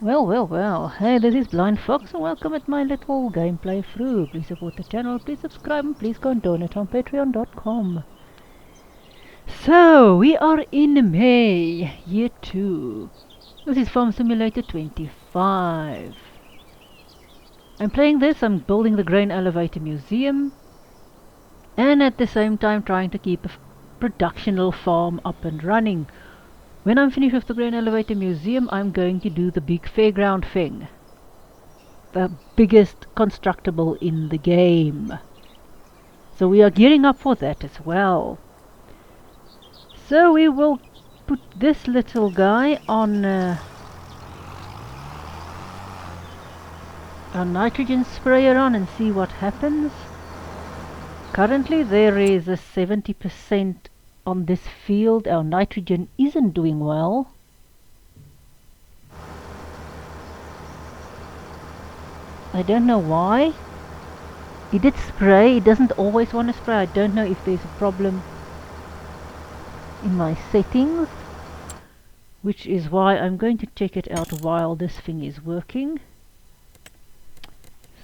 Well, well, well. Hey, this is Blind Fox and welcome at my little gameplay through. Please support the channel, please subscribe and please go and donate on patreon.com. So, we are in May, year 2. This is Farm Simulator 25. I'm playing this, I'm building the grain elevator museum. And at the same time trying to keep a productional farm up and running. When I'm finished with the grain elevator museum, I'm going to do the big fairground thing. The biggest constructible in the game. So we are gearing up for that as well. So we will put this little guy on a nitrogen sprayer on and see what happens. Currently there is a 70% on this field. Our nitrogen isn't doing well. I don't know why. It did spray, it doesn't always want to spray. I don't know if there's a problem in my settings, which is why I'm going to check it out while this thing is working.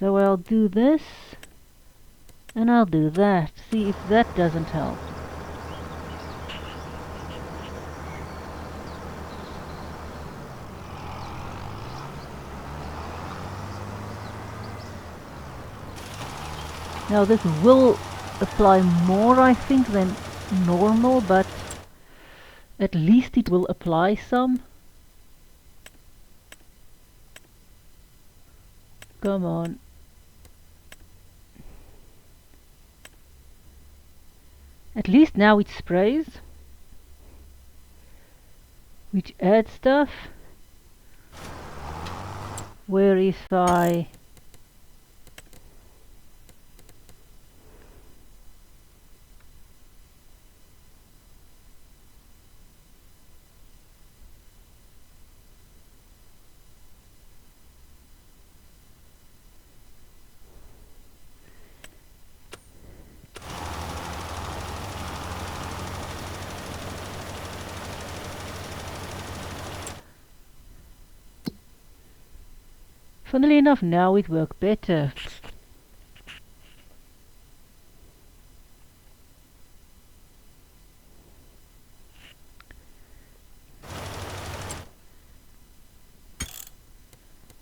So I'll do this and I'll do that, see if that doesn't help. Now this will apply more, I think, than normal, but at least it will apply some. Come on. At least now it sprays, which adds stuff. Where if I funnily enough, now it worked better.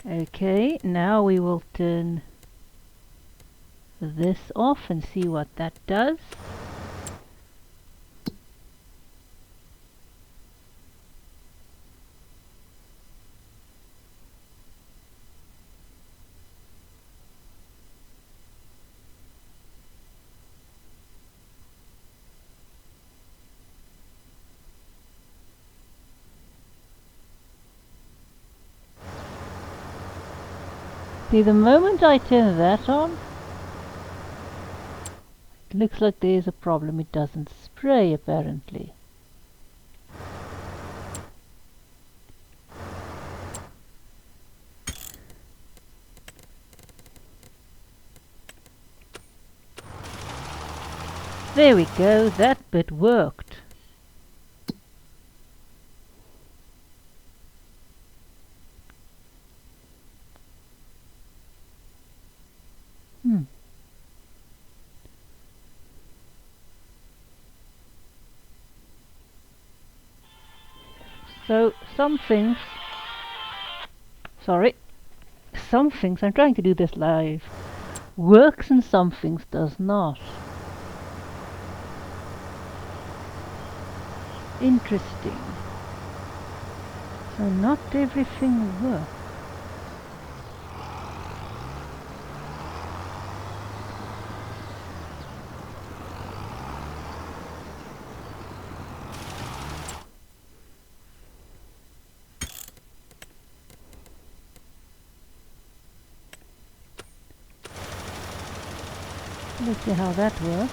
Okay, now we will turn this off and see what that does. See, the moment I turn that on, it looks like there's a problem. It doesn't spray, apparently. There we go, that bit worked. So, some things, I'm trying to do this live, works and some things does not. Interesting. So not everything works. Let's see how that works.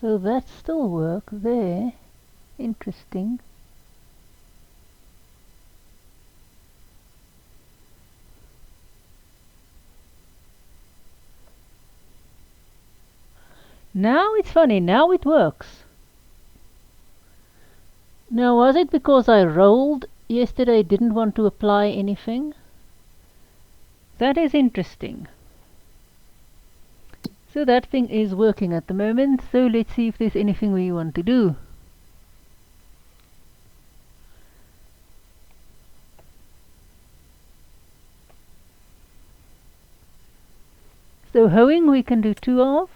So that still works there. Interesting. Now it's funny, now it works. Now, was it because I rolled yesterday, didn't want to apply anything? That is interesting. So that thing is working at the moment, so let's see if there's anything we want to do. So hoeing we can do 2 of.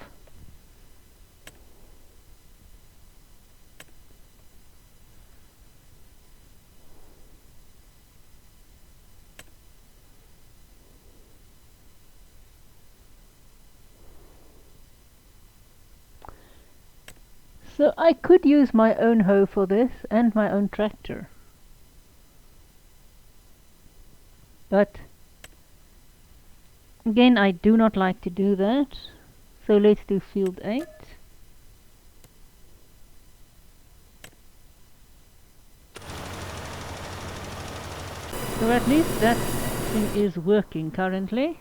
So I could use my own hoe for this and my own tractor. But again, I do not like to do that. So let's do field 8. So at least that thing is working currently.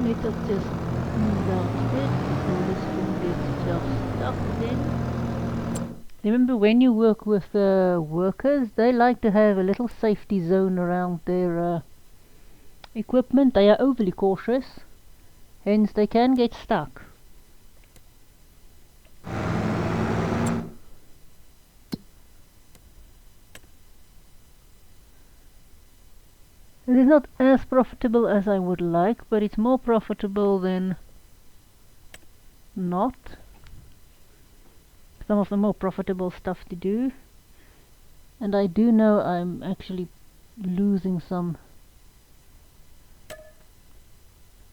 Let us just move out a bit before this thing gets itself stuck then. Remember, when you work with workers, they like to have a little safety zone around their equipment. They are overly cautious, hence they can get stuck. It is not as profitable as I would like, but it's more profitable than not. Some of the more profitable stuff to do. And I do know I'm actually losing some.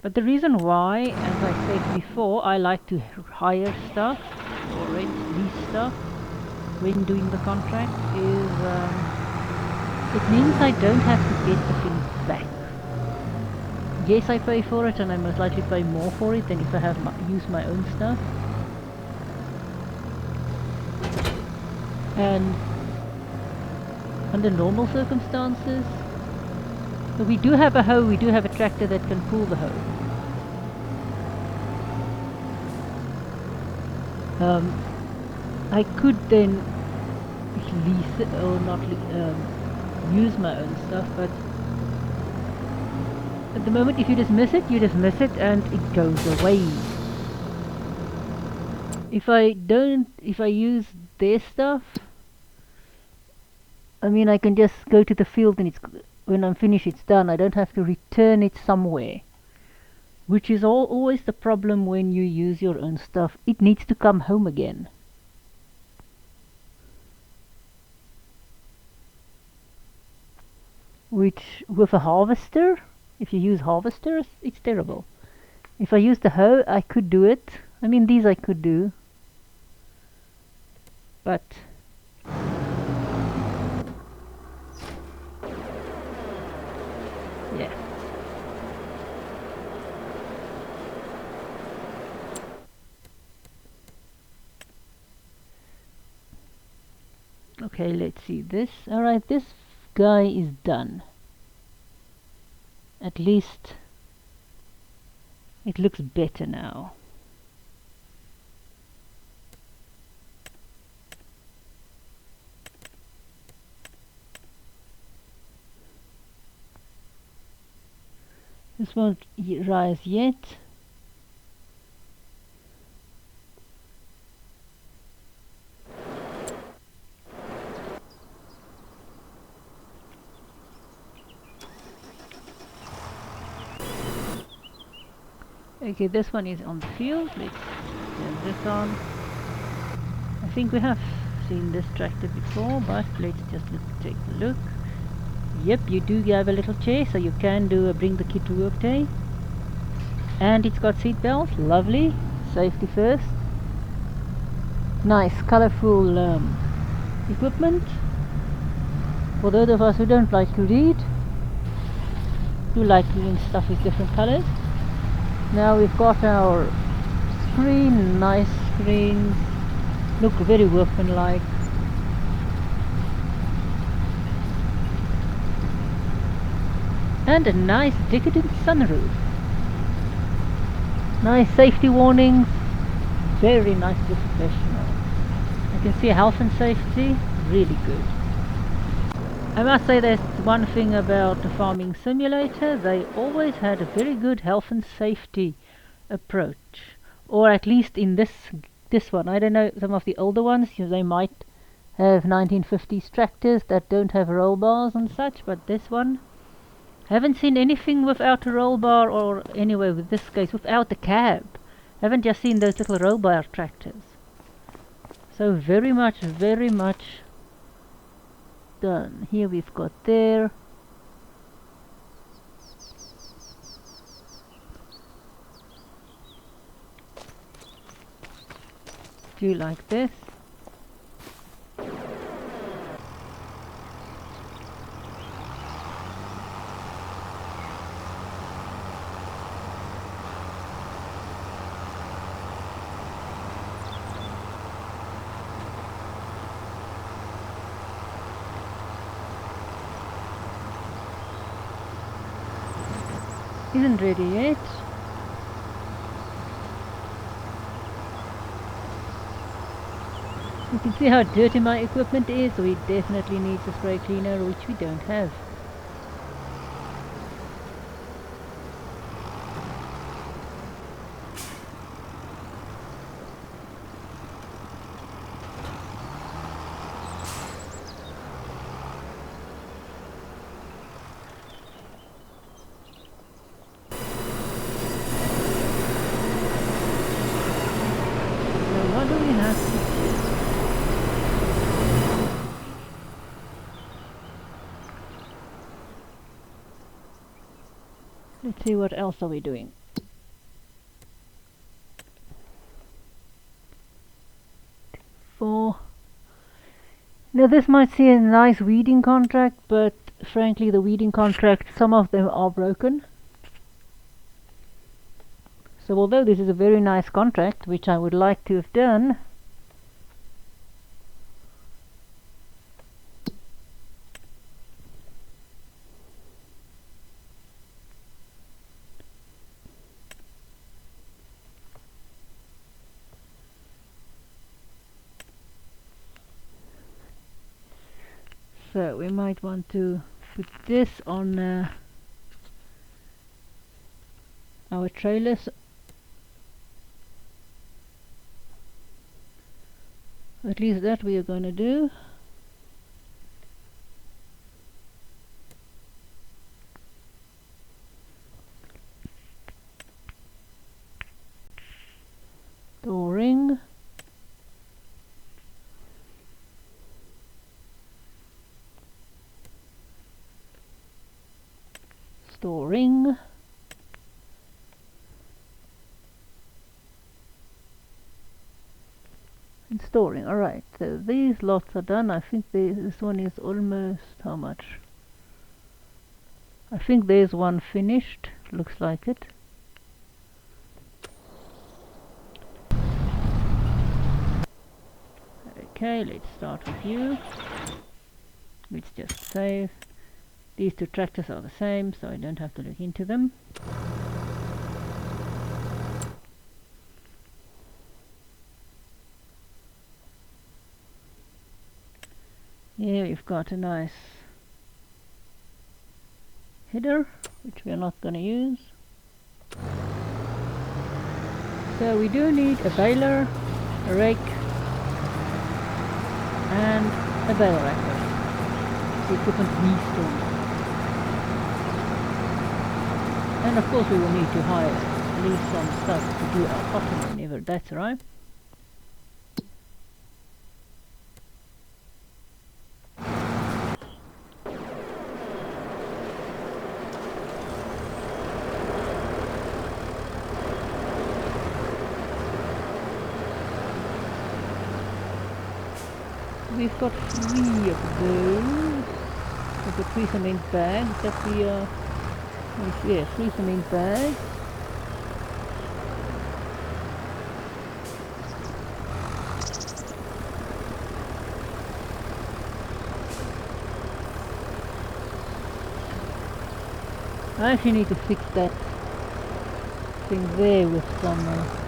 But the reason why, as I said before, I like to hire stuff or rent lease stuff when doing the contract is it means I don't have to get the thing back. Yes, I pay for it, and I most likely pay more for it than if I have use my own stuff. And under normal circumstances, so we do have a hoe, we do have a tractor that can pull the hoe. I could then lease it or not use my own stuff, but at the moment if you dismiss it, you dismiss it and it goes away. If I use their stuff, I mean, I can just go to the field and when I'm finished it's done. I don't have to return it somewhere, which is always the problem when you use your own stuff. It needs to come home again. Which, with a harvester, if you use harvesters, it's terrible. If I use the hoe, I could do it. I mean, these I could do. But yeah. Okay, let's see this. Alright, this guy is done. At least it looks better now. This won't rise yet. Okay, this one is on the field. Let's turn this on. I think we have seen this tractor before, but let's just take a look. Yep, you do have a little chair, so you can do a bring the kid to work day. And it's got seat belts, lovely. Safety first. Nice, colourful equipment. For those of us who don't like to read, do like doing stuff with different colours. Now we've got our screen, nice screens, look very workmanlike. And a nice decadent sunroof. Nice safety warnings, very nicely professional. You can see health and safety, really good. I must say there's one thing about the farming simulator, they always had a very good health and safety approach. Or at least in this one. I don't know, some of the older ones, they might have 1950s tractors that don't have roll bars and such, but this one, haven't seen anything without a roll bar, or anyway with this case without the cab. Haven't just seen those little roll bar tractors. So very much done. Here we've got there. Do you like this? Isn't ready yet. You can see how dirty my equipment is, so it definitely needs a spray cleaner, which we don't have. What do we have to do? Let's see, what else are we doing? Now this might seem a nice weeding contract, but frankly the weeding contracts, some of them are broken. So although this is a very nice contract, which I would like to have done, so we might want to put this on our trailers. At least that we are going to do. Storing. Storing. And storing. Alright, so these lots are done. I think this one is almost how much? I think there's one finished. Looks like it. Okay, let's start with you. Let's just save. These two tractors are the same, so I don't have to look into them. Here we've got a nice header, which we are not going to use. So we do need a baler, a rake, and a bale racker. The equipment we store. And of course we will need to hire at least some stuff to do our cotton whenever that's right. We've got 3 of those. We've got 3 cement bags that we are... yeah, 3 cement bags. I actually need to fix that thing there with some...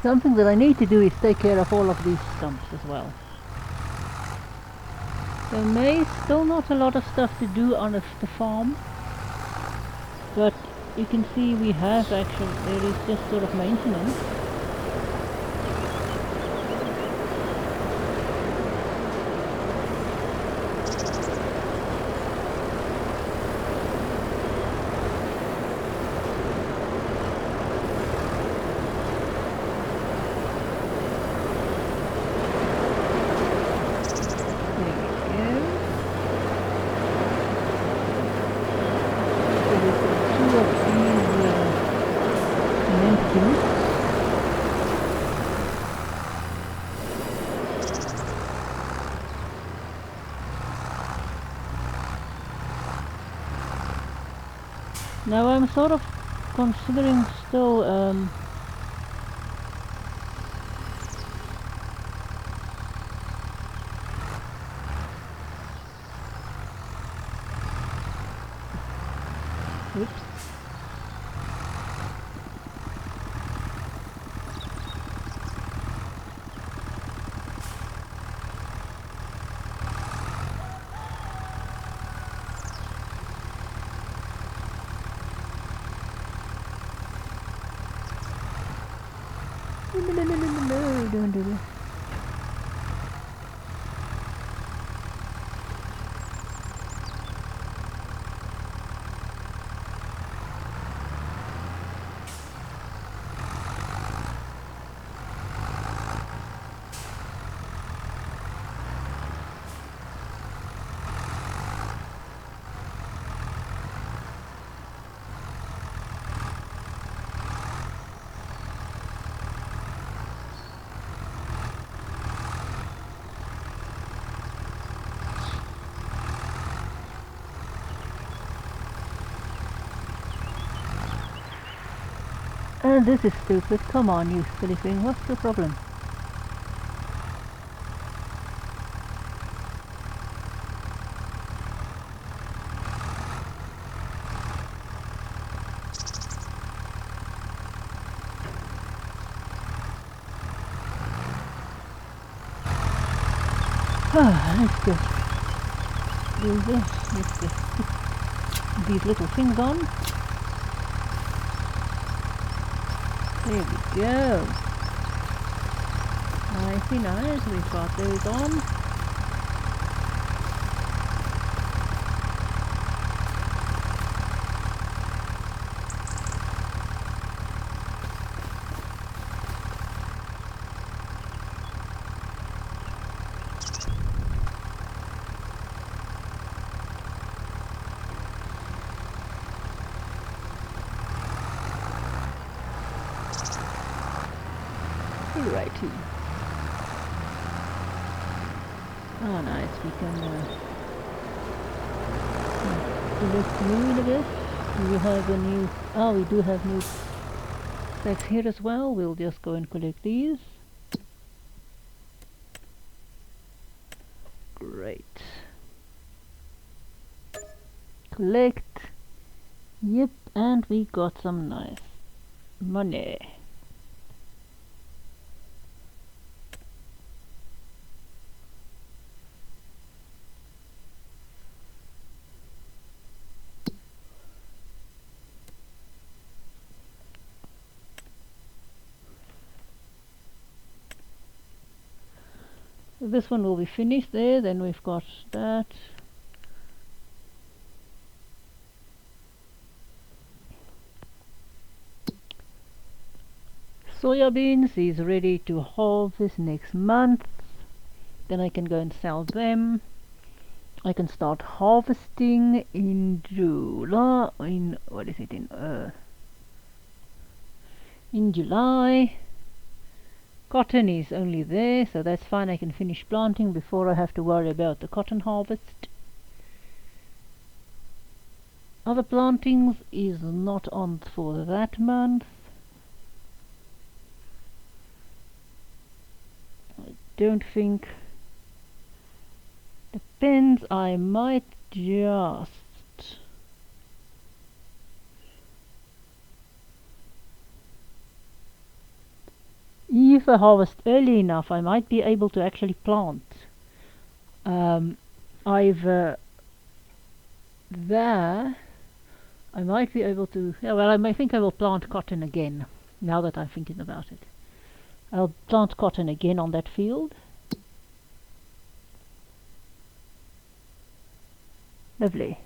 Something that I need to do is take care of all of these stumps as well. There may still not a lot of stuff to do on the farm, but you can see we have actually, there is just sort of maintenance. Now I'm sort of considering still oops. No, don't do this. This is stupid. Come on, you silly thing. What's the problem? Let's just do this. Let's just put these little things on. There we go. Nicey nice, we've got those on. Righty. Oh nice, we can do this smooth a bit. Do we have a new... Oh, we do have new specs here as well. We'll just go and collect these. Great. Collect. Yep, and we got some nice money. This one will be finished there, then we've got that. Soya beans is ready to harvest next month. Then I can go and sell them. I can start harvesting in July. In July. Cotton is only there, so that's fine. I can finish planting before I have to worry about the cotton harvest. Other plantings is not on for that month. I don't think. Depends, I might just if I harvest early enough, I might be able to actually plant either there. I might be able to, yeah, well, I think I will plant cotton again, now that I'm thinking about it. I'll plant cotton again on that field. Lovely.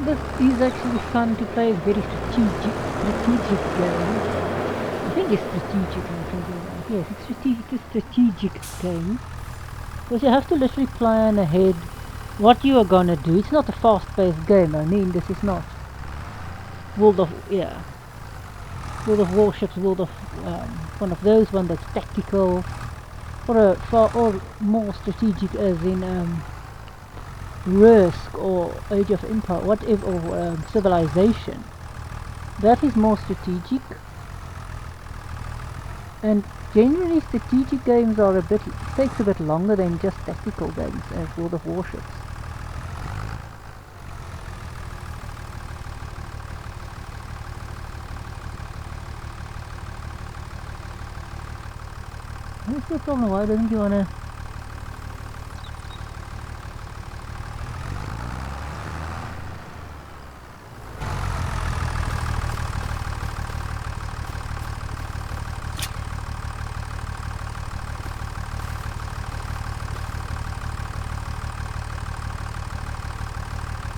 This is actually fun to play. It's very strategic game. I think it's strategic. I'm thinking about. Yes, it's a strategic game. Because you have to literally plan ahead what you are gonna do. It's not a fast-paced game. I mean, this is not World of Warships, one of those one that's tactical, or more strategic, as in Risk or Age of Empire, whatever, or Civilization. That is more strategic, and generally strategic games are takes a bit longer than just tactical games as World of Warships. What's the problem? Why don't you wanna?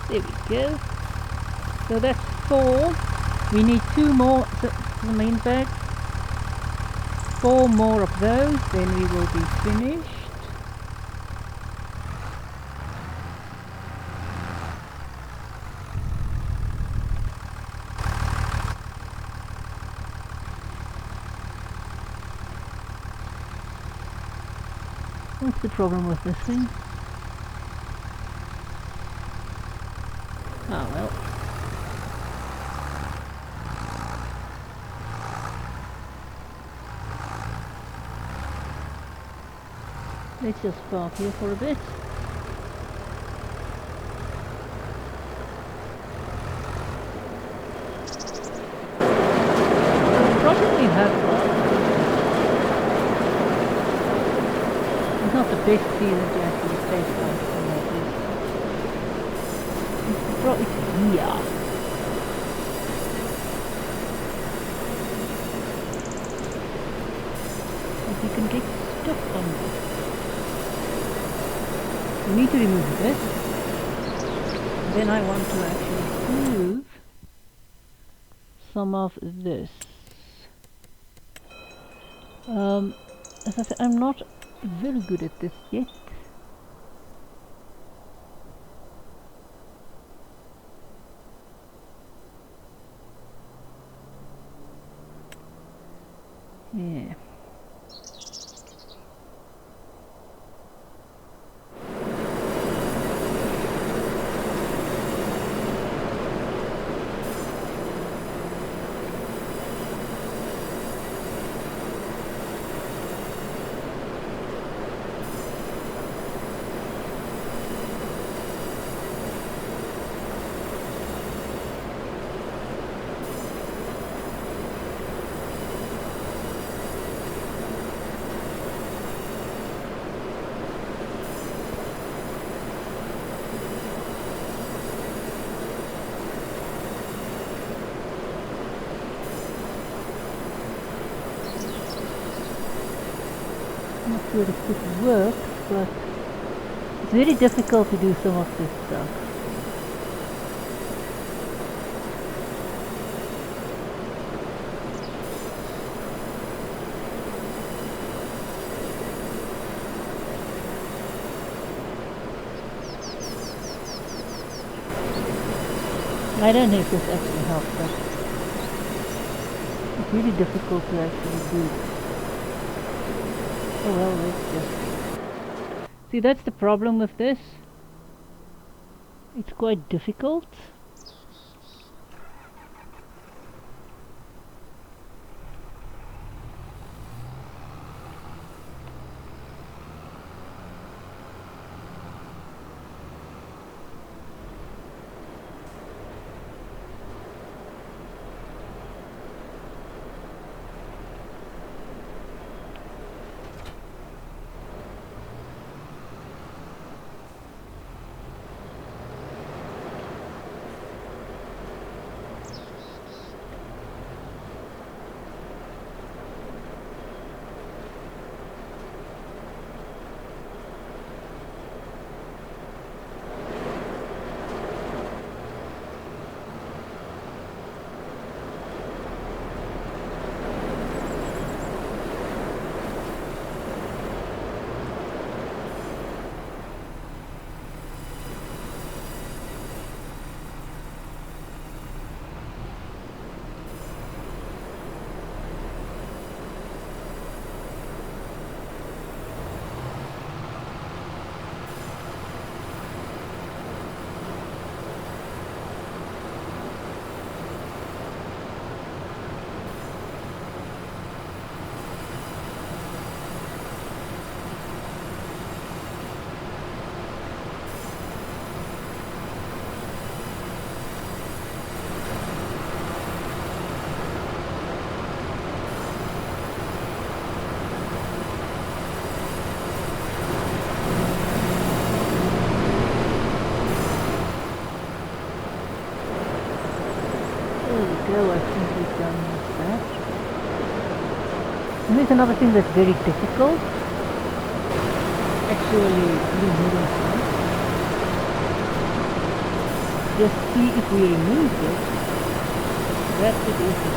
There we go. So that's 4. We need 2 more for the main bag. 4 more of those, then we will be finished. What's the problem with this thing? Oh well. Let's just park here for a bit. Probably have one. It's not the best season to actually play something like this. It's here. But you can get stuck on this. We need to remove this. Then I want to actually remove some of this. As I said, I'm not very good at this yet. Yeah. I'm not sure if this works, but it's very difficult to do some of this stuff. I don't know if this actually helps, but it's really difficult to actually do. Oh well, let's just... See, that's the problem with this. It's quite difficult. I think we've done that. And here's another thing that's very difficult. Actually, removing stuff. Just see if we remove it. That's it easy.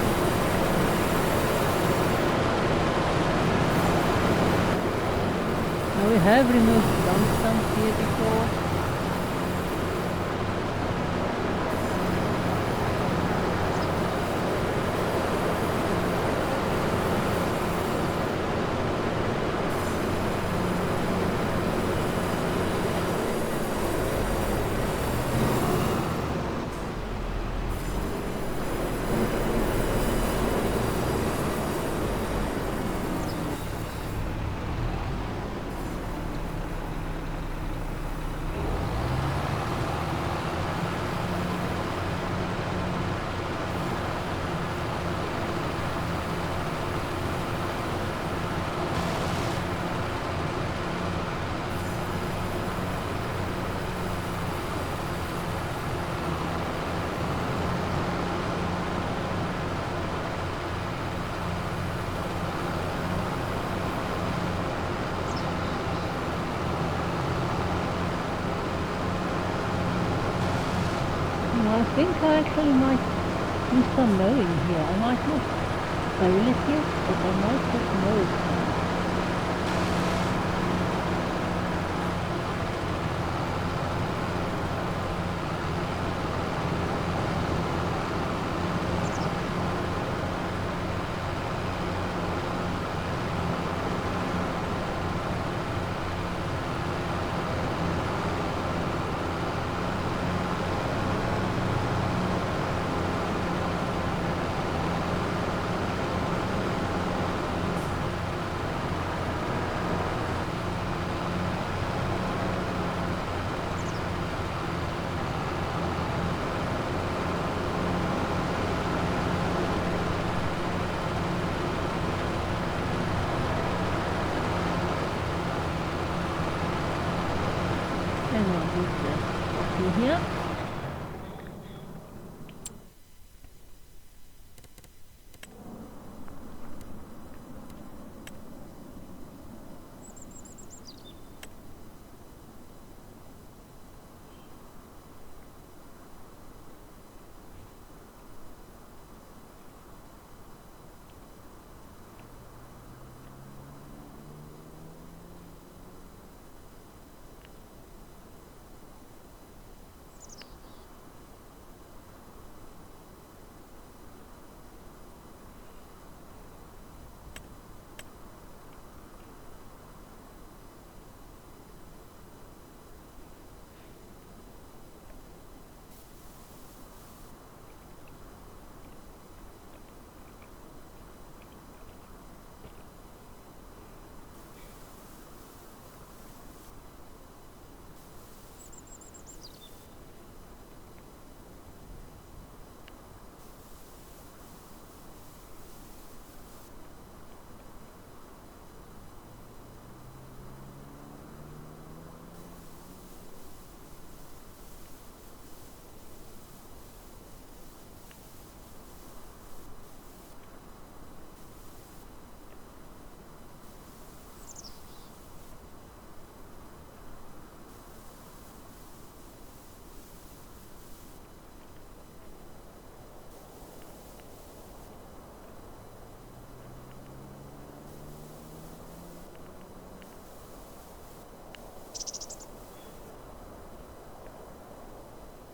Now we have removed some stumps here before. I think I actually might do some mowing here. I might not bale it yet, but I might just mow it some. And I'll do this through here.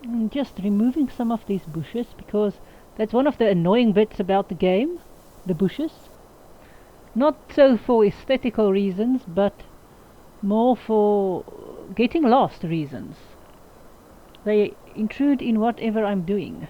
I'm just removing some of these bushes because that's one of the annoying bits about the game, the bushes. Not so for aesthetical reasons, but more for getting lost reasons. They intrude in whatever I'm doing.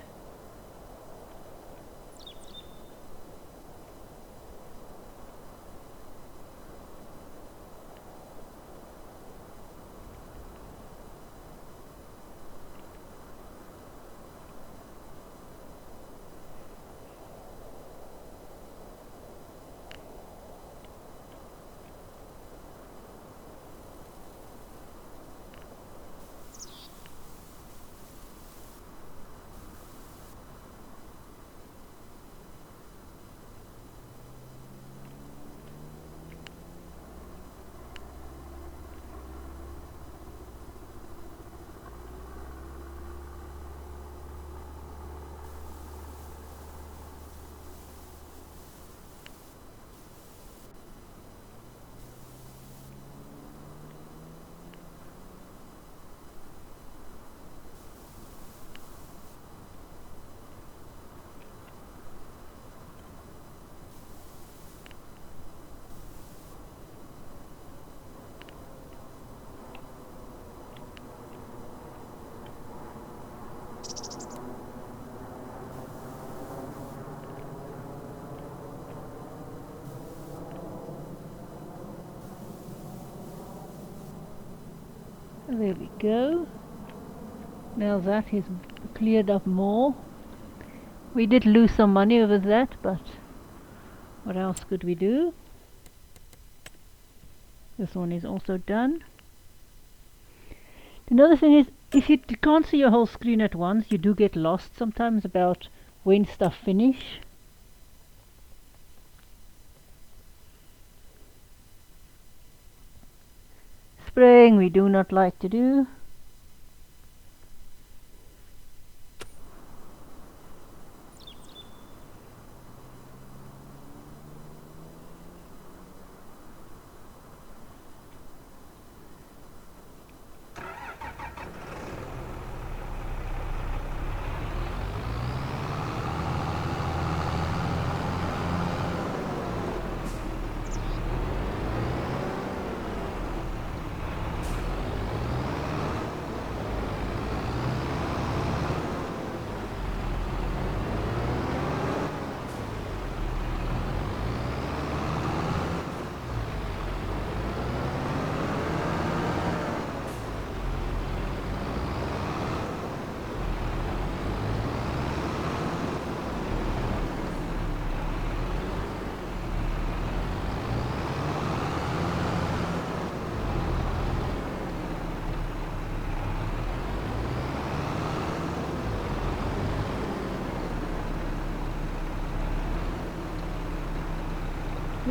There we go. Now that is cleared up more. We did lose some money over that, but what else could we do? This one is also done. Another thing is, if you can't see your whole screen at once, you do get lost sometimes about when stuff finish. Spraying we do not like to do.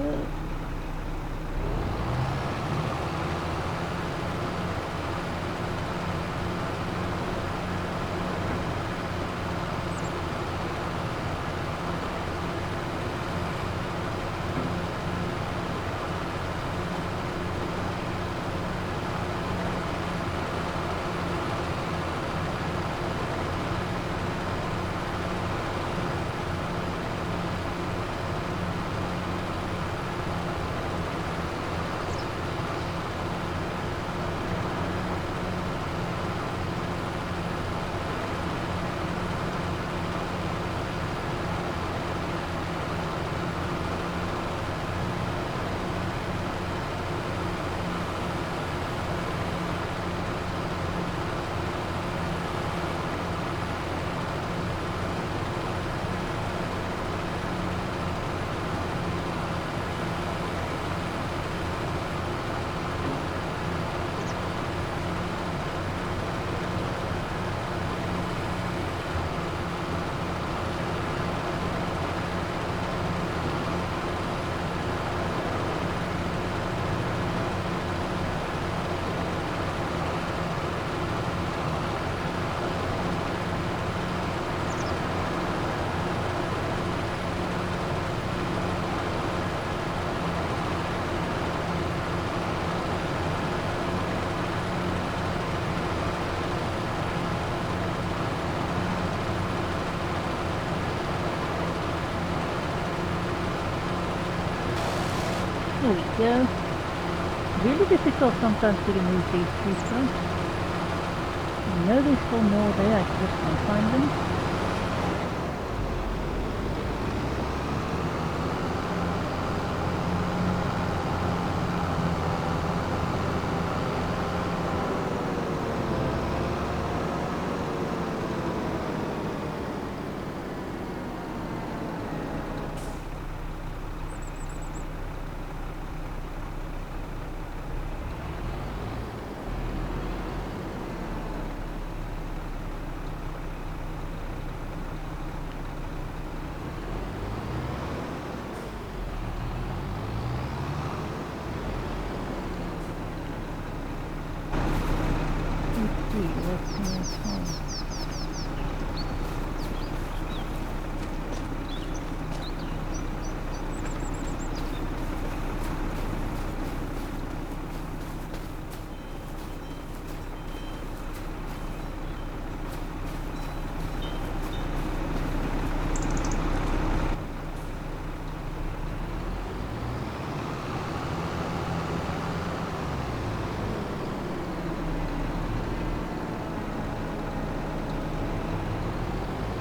go. There we go. Really difficult sometimes to remove these trees, folks. I know there's still more there, I just can't find them.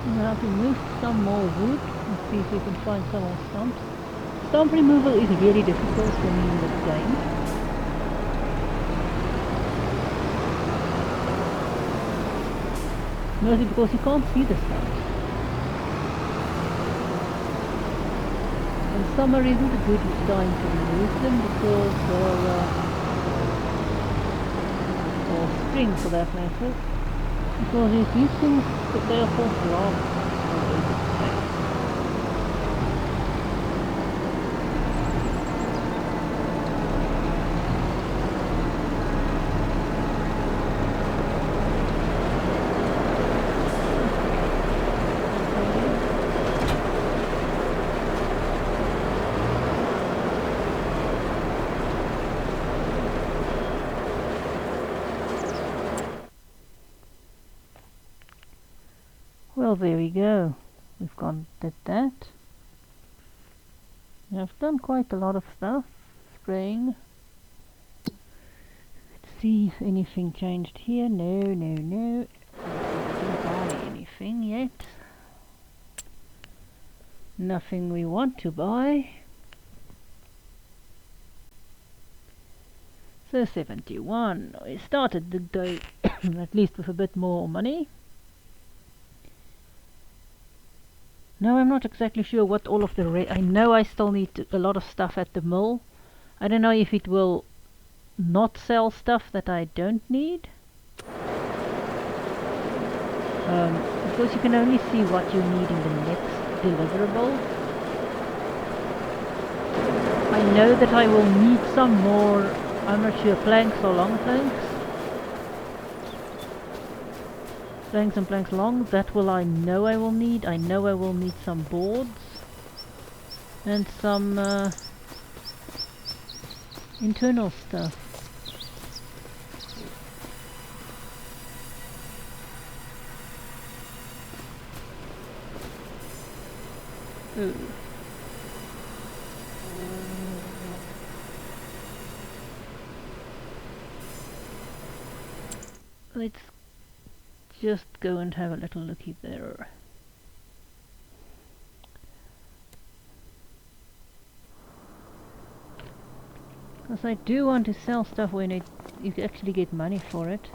Now I've removed some more wood. Let's see if we can find some more stumps. Stump removal is really difficult for me in this game. Mostly because you can't see the stumps. And summer isn't a good time to remove them because or spring for that matter. Because if these things, they are so strong. Well, there we go. We've did that. I've done quite a lot of stuff. Spraying. Let's see if anything changed here. No. Didn't buy anything yet. Nothing we want to buy. So 71. We started the day at least with a bit more money. No, I'm not exactly sure what all of the I know I still need a lot of stuff at the mill. I don't know if it will not sell stuff that I don't need. Because you can only see what you need in the next deliverable. I know that I will need some more, I'm not sure, planks or long planks. Planks and planks long, that will I know I will need. I know I will need some boards. And some internal stuff. Ooh. Let's just go and have a little looky there. Because I do want to sell stuff when you actually get money for it.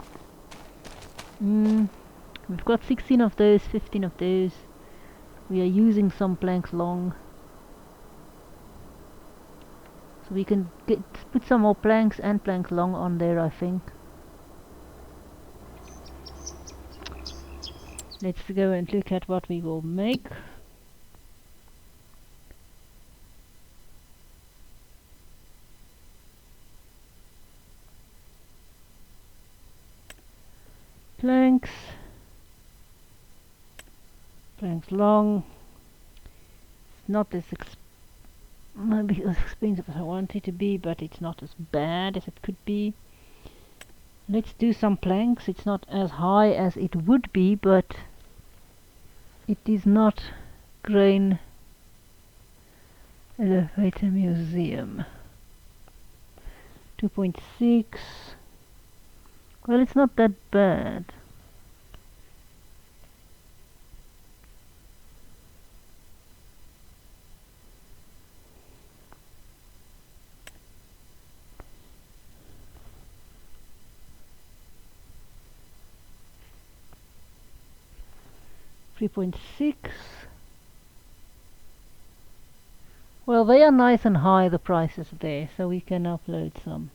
We've got 16 of those, 15 of those. We are using some planks long. So we can put some more planks and planks long on there, I think. Let's go and look at what we will make. Planks long. It's not as maybe as expensive as I want it to be, but it's not as bad as it could be. Let's do some planks. It's not as high as it would be, but it is not grain elevator museum. 2.6. Well, it's not that bad. .6. Well, they are nice and high, the prices there, so we can upload some.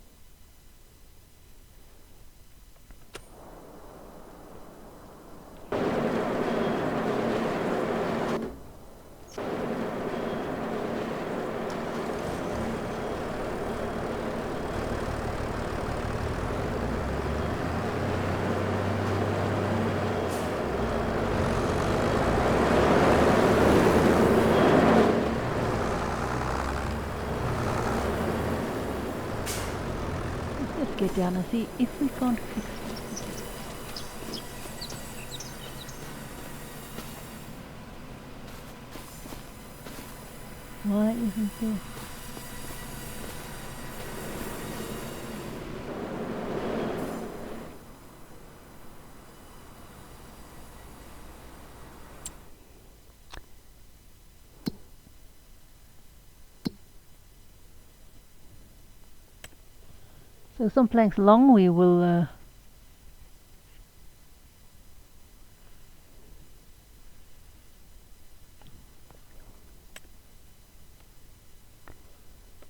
Let's get down and see if we can't fix it. Why isn't there? So some planks long we will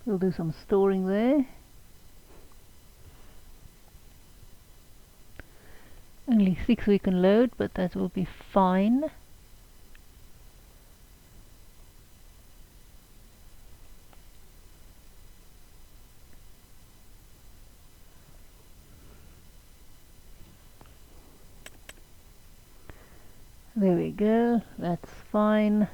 we'll do some storing there. Only 6 we can load, but that will be fine. There we go, that's fine.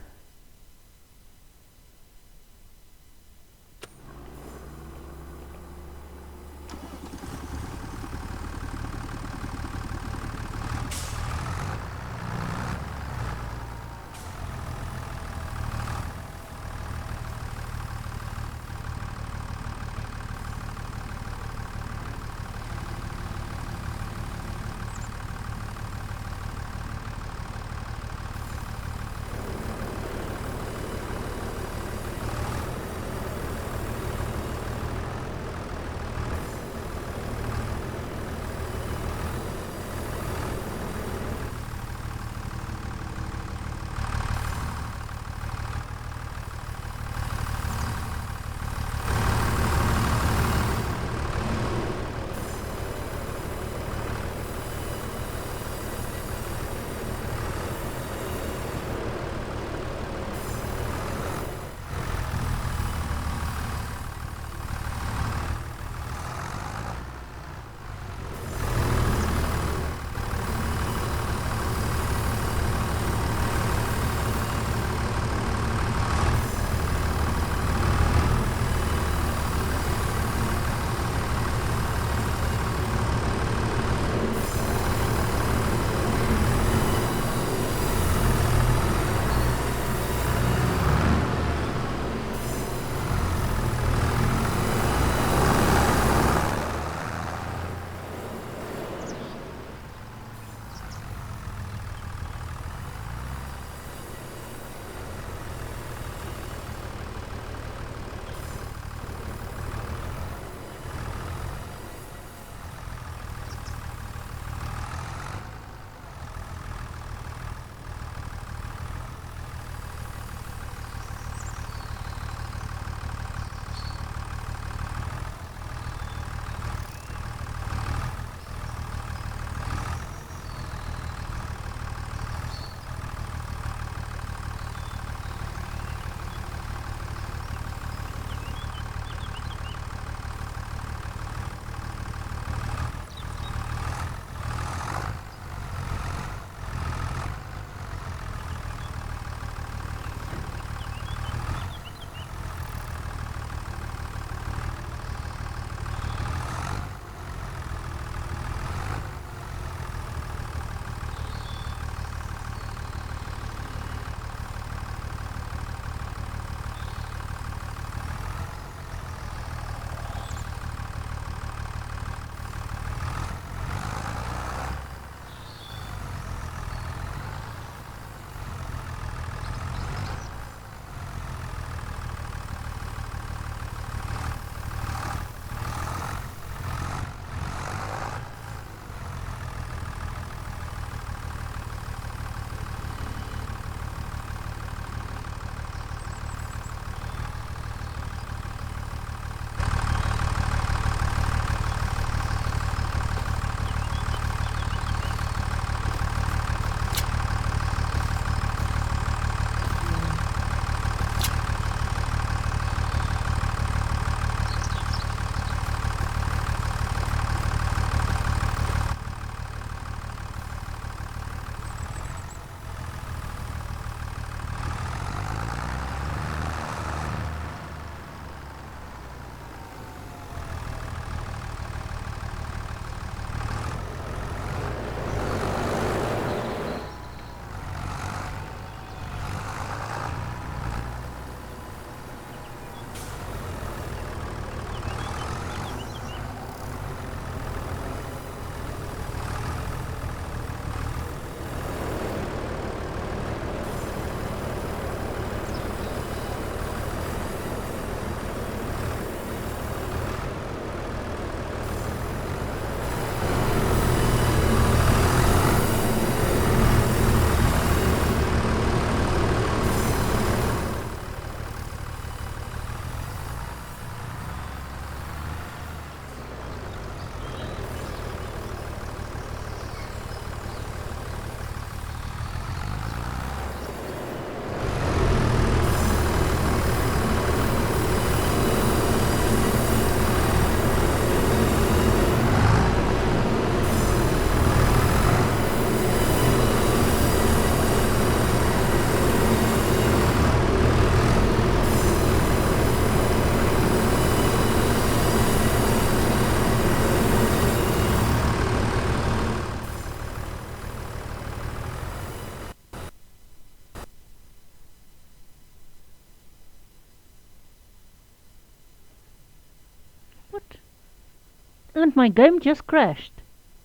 And my game just crashed.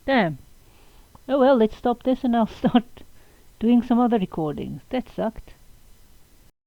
Damn. Oh well, let's stop this and I'll start doing some other recordings. That sucked.